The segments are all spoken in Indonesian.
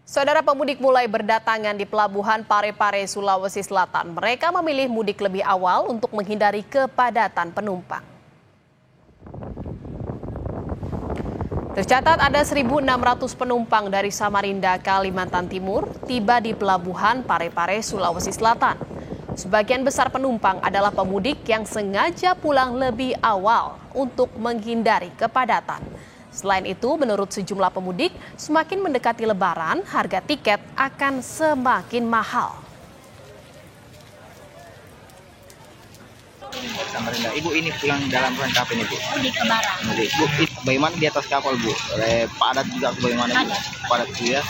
Saudara, pemudik mulai berdatangan di Pelabuhan Parepare, Sulawesi Selatan. Mereka memilih mudik lebih awal untuk menghindari kepadatan penumpang. Tercatat ada 1.600 penumpang dari Samarinda, Kalimantan Timur tiba di Pelabuhan Parepare, Sulawesi Selatan. Sebagian besar penumpang adalah pemudik yang sengaja pulang lebih awal untuk menghindari kepadatan. Selain itu, menurut sejumlah pemudik, semakin mendekati Lebaran, harga tiket akan semakin mahal. Samarinda. Ibu ini pulang dalam rangka apa ini, Bu? Mudik Lebaran. Mudik. Bu, bagaimana di atas kapal, Bu? Padat juga bagaimana, Bu? Padat juga ya?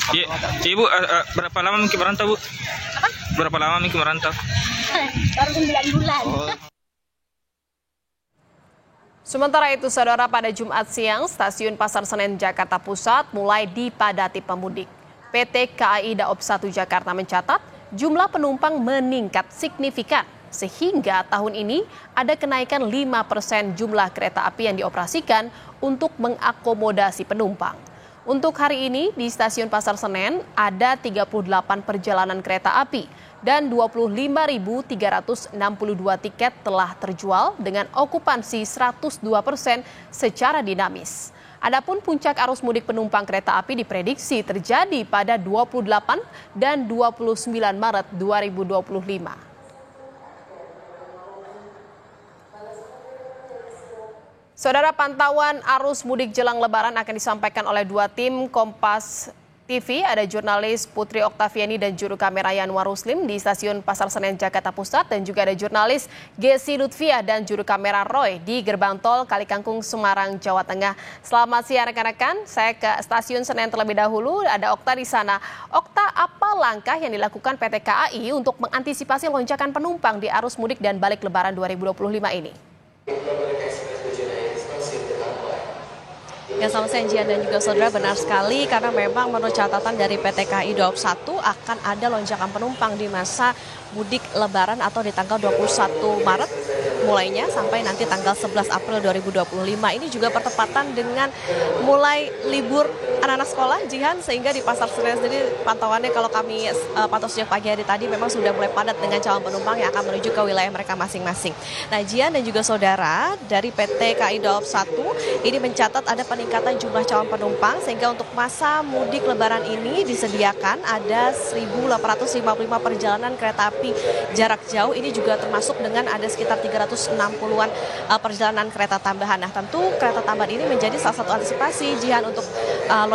Oke. Ibu, berapa lama mungkin merantau, Bu? Apa? Berapa lama mungkin merantau? Baru 9 bulan. Sementara itu, saudara, pada Jumat siang, stasiun Pasar Senen Jakarta Pusat mulai dipadati pemudik. PT KAI Daob 1 Jakarta mencatat jumlah penumpang meningkat signifikan, sehingga tahun ini ada kenaikan 5% jumlah kereta api yang dioperasikan untuk mengakomodasi penumpang. Untuk hari ini di stasiun Pasar Senen ada 38 perjalanan kereta api dan 25.362 tiket telah terjual dengan okupansi 102% secara dinamis. Adapun puncak arus mudik penumpang kereta api diprediksi terjadi pada 28 dan 29 Maret 2025. Saudara, pantauan arus mudik jelang Lebaran akan disampaikan oleh dua tim Kompas TV. Ada jurnalis Putri Oktaviani dan juru kamera Yanwar Ruslim di stasiun Pasar Senen Jakarta Pusat, dan juga ada jurnalis Gesi Lutfiah dan juru kamera Roy di gerbang tol Kalikangkung, Semarang, Jawa Tengah. Selamat siang rekan-rekan, saya ke stasiun Senen terlebih dahulu. Ada Okta di sana. Okta, apa langkah yang dilakukan PT KAI untuk mengantisipasi lonjakan penumpang di arus mudik dan balik Lebaran 2025 ini? Ya, selamat siang Jian dan juga saudara, benar sekali karena memang menurut catatan dari PT KAI Daob 1 akan ada lonjakan penumpang di masa mudik Lebaran atau di tanggal 21 Maret mulainya sampai nanti tanggal 11 April 2025. Ini juga bertepatan dengan mulai libur anak-anak sekolah, Jihan, sehingga di Pasar Senen sendiri pantauannya kalau kami pantau sejak pagi hari tadi memang sudah mulai padat dengan calon penumpang yang akan menuju ke wilayah mereka masing-masing. Nah, Jian dan juga saudara, dari PT KAI Daob 1 ini mencatat ada peningkatan jumlah calon penumpang sehingga untuk masa mudik Lebaran ini disediakan ada 1.855 perjalanan kereta api jarak jauh. Ini juga termasuk dengan ada sekitar 360-an perjalanan kereta tambahan. Nah, tentu kereta tambahan ini menjadi salah satu antisipasi Jihan untuk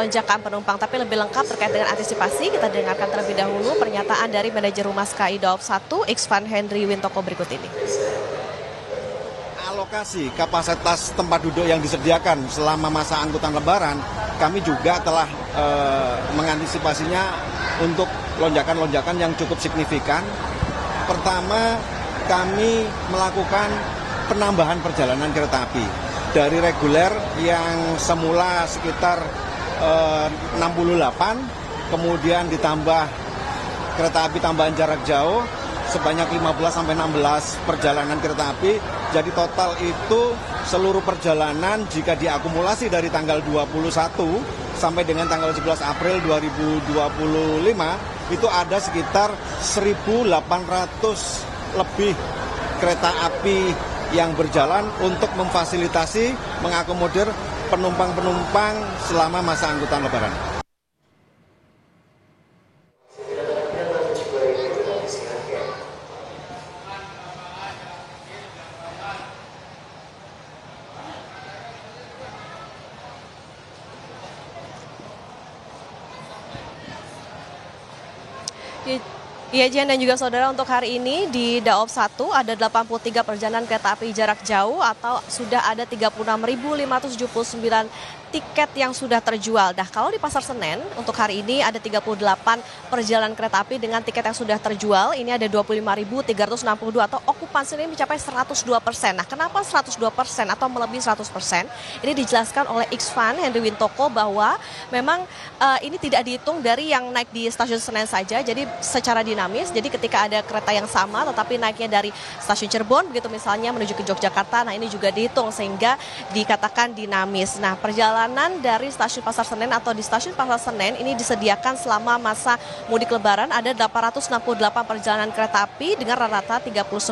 lonjakan penumpang. Tapi lebih lengkap terkait dengan antisipasi, kita dengarkan terlebih dahulu pernyataan dari manajer Humas KAI Daob 1 Iksvan Henry Wintoko berikut ini. Alokasi kapasitas tempat duduk yang disediakan selama masa angkutan Lebaran, kami juga telah mengantisipasinya untuk lonjakan-lonjakan yang cukup signifikan. Pertama, kami melakukan penambahan perjalanan kereta api dari reguler yang semula sekitar 68, kemudian ditambah kereta api tambahan jarak jauh sebanyak 15-16 perjalanan kereta api. Jadi total itu seluruh perjalanan jika diakumulasi dari tanggal 21 sampai dengan tanggal 11 April 2025 itu ada sekitar 1.800 lebih kereta api yang berjalan untuk memfasilitasi, mengakomodir penumpang-penumpang selama masa angkutan Lebaran. Iya, Jian dan juga saudara, untuk hari ini di Daob 1 ada 83 perjalanan kereta api jarak jauh atau sudah ada 36.579 tiket yang sudah terjual. Nah, kalau di Pasar Senen untuk hari ini ada 38 perjalanan kereta api dengan tiket yang sudah terjual. Ini ada 25.362 atau okupansi ini mencapai 102%. Nah, kenapa 102% atau melebihi 100%? Ini dijelaskan oleh Iksvan Henry Wintoko bahwa memang ini tidak dihitung dari yang naik di stasiun Senen saja. Jadi secara dinamis dinamis. Jadi ketika ada kereta yang sama tetapi naiknya dari stasiun Cirebon begitu misalnya menuju ke Yogyakarta, nah ini juga dihitung sehingga dikatakan dinamis. Nah, perjalanan dari stasiun Pasar Senen atau di stasiun Pasar Senen ini disediakan selama masa mudik lebaran ada 868 perjalanan kereta api dengan rata-rata 39.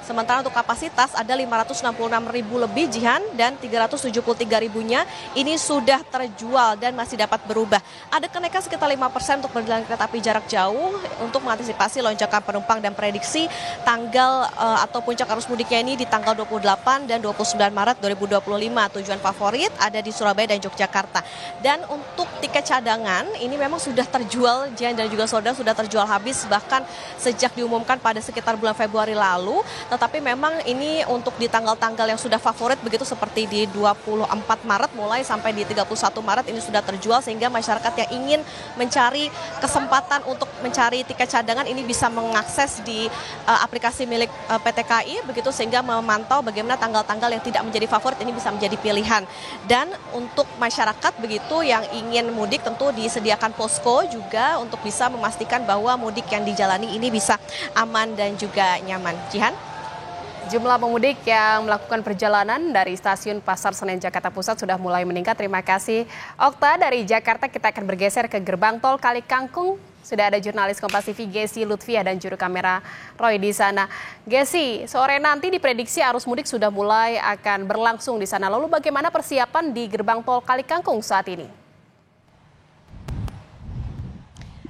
Sementara untuk kapasitas ada 566.000 lebih Jihan dan 373.000-nya ini sudah terjual dan masih dapat berubah. Ada kenaikan sekitar 5% untuk perjalanan kereta api jarak jauh untuk mengantisipasi lonjakan penumpang dan prediksi tanggal atau puncak arus mudiknya ini di tanggal 28 dan 29 Maret 2025. Tujuan favorit ada di Surabaya dan Yogyakarta. Dan untuk tiket cadangan ini memang sudah terjual, Jihan dan juga saudara, sudah terjual habis bahkan sejak diumumkan pada sekitar bulan Februari lalu. Tetapi memang ini untuk di tanggal-tanggal yang sudah favorit begitu seperti di 24 Maret mulai sampai di 31 Maret ini sudah terjual sehingga masyarakat yang ingin mencari kesempatan untuk mencari tiket cadangan ini bisa mengakses di aplikasi milik PT KAI begitu sehingga memantau bagaimana tanggal-tanggal yang tidak menjadi favorit ini bisa menjadi pilihan. Dan untuk masyarakat begitu yang ingin mudik tentu disediakan posko juga untuk bisa memastikan bahwa mudik yang dijalani ini bisa aman dan juga nyaman. Jihan? Jumlah pemudik yang melakukan perjalanan dari stasiun Pasar Senen Jakarta Pusat sudah mulai meningkat. Terima kasih Okta. Dari Jakarta kita akan bergeser ke gerbang tol Kali Kangkung. Sudah ada jurnalis Kompas TV Gesi Lutfia dan juru kamera Roy di sana. Gesi, sore nanti diprediksi arus mudik sudah mulai akan berlangsung di sana. Lalu bagaimana persiapan di gerbang tol Kali Kangkung saat ini?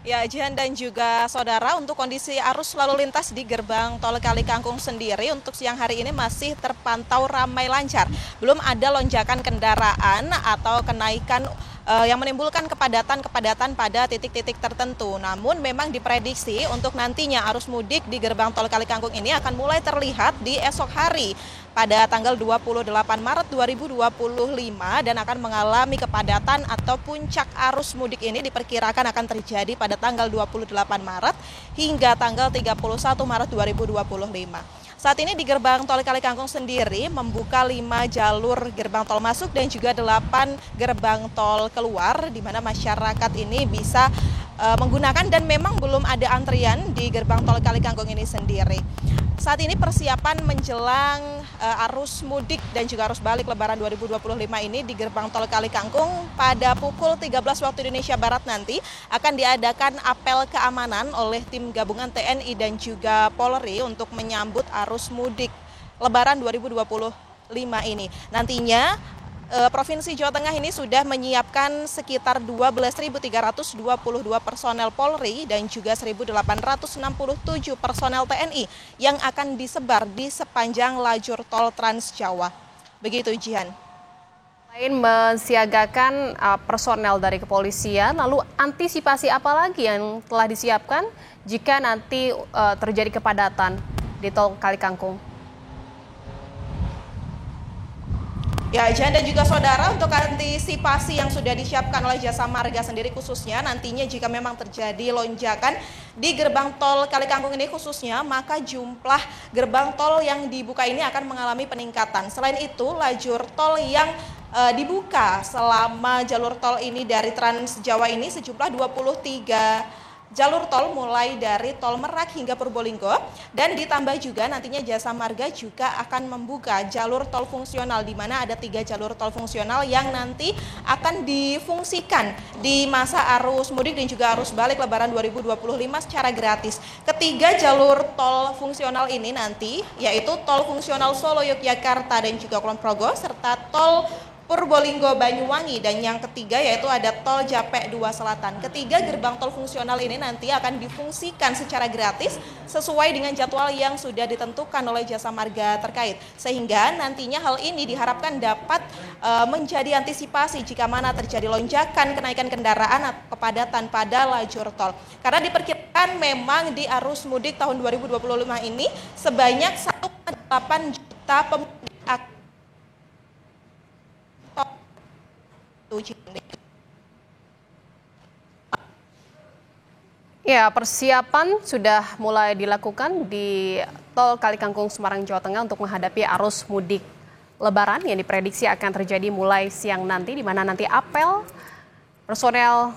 Ya, Jihan dan juga saudara, untuk kondisi arus lalu lintas di gerbang tol Kali Kangkung sendiri untuk siang hari ini masih terpantau ramai lancar. Belum ada lonjakan kendaraan atau kenaikan yang menimbulkan kepadatan pada titik-titik tertentu. Namun memang diprediksi untuk nantinya arus mudik di gerbang tol Kali Kangkung ini akan mulai terlihat di esok hari pada tanggal 28 Maret 2025 dan akan mengalami kepadatan atau puncak arus mudik ini diperkirakan akan terjadi pada tanggal 28 Maret hingga tanggal 31 Maret 2025. Saat ini di gerbang tol Kali Kangkung sendiri membuka 5 jalur gerbang tol masuk dan juga 8 gerbang tol keluar di mana masyarakat ini bisa menggunakan dan memang belum ada antrian di gerbang tol Kali Kangkung ini sendiri. Saat ini persiapan menjelang arus mudik dan juga arus balik Lebaran 2025 ini di gerbang tol Kali Kangkung pada pukul 13 waktu Indonesia Barat nanti akan diadakan apel keamanan oleh tim gabungan TNI dan juga Polri untuk menyambut arus mudik Lebaran 2025 ini. Nantinya Provinsi Jawa Tengah ini sudah menyiapkan sekitar 12.322 personel Polri dan juga 1.867 personel TNI yang akan disebar di sepanjang lajur tol Trans Jawa. Begitu, Jihan. Selain mensiagakan personel dari kepolisian, lalu antisipasi apa lagi yang telah disiapkan jika nanti terjadi kepadatan di tol Kali Kangkung? Ya, Jihan dan juga saudara, untuk antisipasi yang sudah disiapkan oleh Jasa Marga sendiri khususnya nantinya jika memang terjadi lonjakan di gerbang tol Kali Kangkung ini khususnya, maka jumlah gerbang tol yang dibuka ini akan mengalami peningkatan. Selain itu, lajur tol yang dibuka selama jalur tol ini dari Trans Jawa ini sejumlah 23 jalur tol mulai dari tol Merak hingga Purbolinggo dan ditambah juga nantinya Jasa Marga juga akan membuka jalur tol fungsional di mana ada 3 jalur tol fungsional yang nanti akan difungsikan di masa arus mudik dan juga arus balik Lebaran 2025 secara gratis. Ketiga jalur tol fungsional ini nanti yaitu tol fungsional Solo Yogyakarta dan juga Kulon Progo serta tol Purbolinggo Banyuwangi dan yang ketiga yaitu ada tol Japek 2 Selatan. Ketiga gerbang tol fungsional ini nanti akan difungsikan secara gratis sesuai dengan jadwal yang sudah ditentukan oleh Jasa Marga terkait. Sehingga nantinya hal ini diharapkan dapat menjadi antisipasi jika mana terjadi lonjakan kenaikan kendaraan atau kepadatan pada lajur tol. Karena diperkirakan memang di arus mudik tahun 2025 ini sebanyak 1,8 juta pemudik Ya, persiapan sudah mulai dilakukan di tol Kali Kangkung Semarang Jawa Tengah untuk menghadapi arus mudik Lebaran yang diprediksi akan terjadi mulai siang nanti, di mana nanti apel personel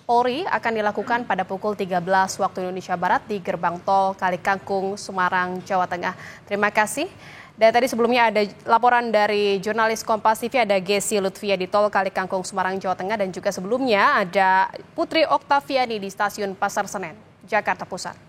Polri akan dilakukan pada pukul 13 waktu Indonesia Barat di gerbang tol Kalikangkung, Semarang, Jawa Tengah. Terima kasih. Dan tadi sebelumnya ada laporan dari jurnalis Kompas TV, ada Gesi Lutfia di tol Kalikangkung, Semarang, Jawa Tengah. Dan juga sebelumnya ada Putri Oktaviani di stasiun Pasar Senen, Jakarta Pusat.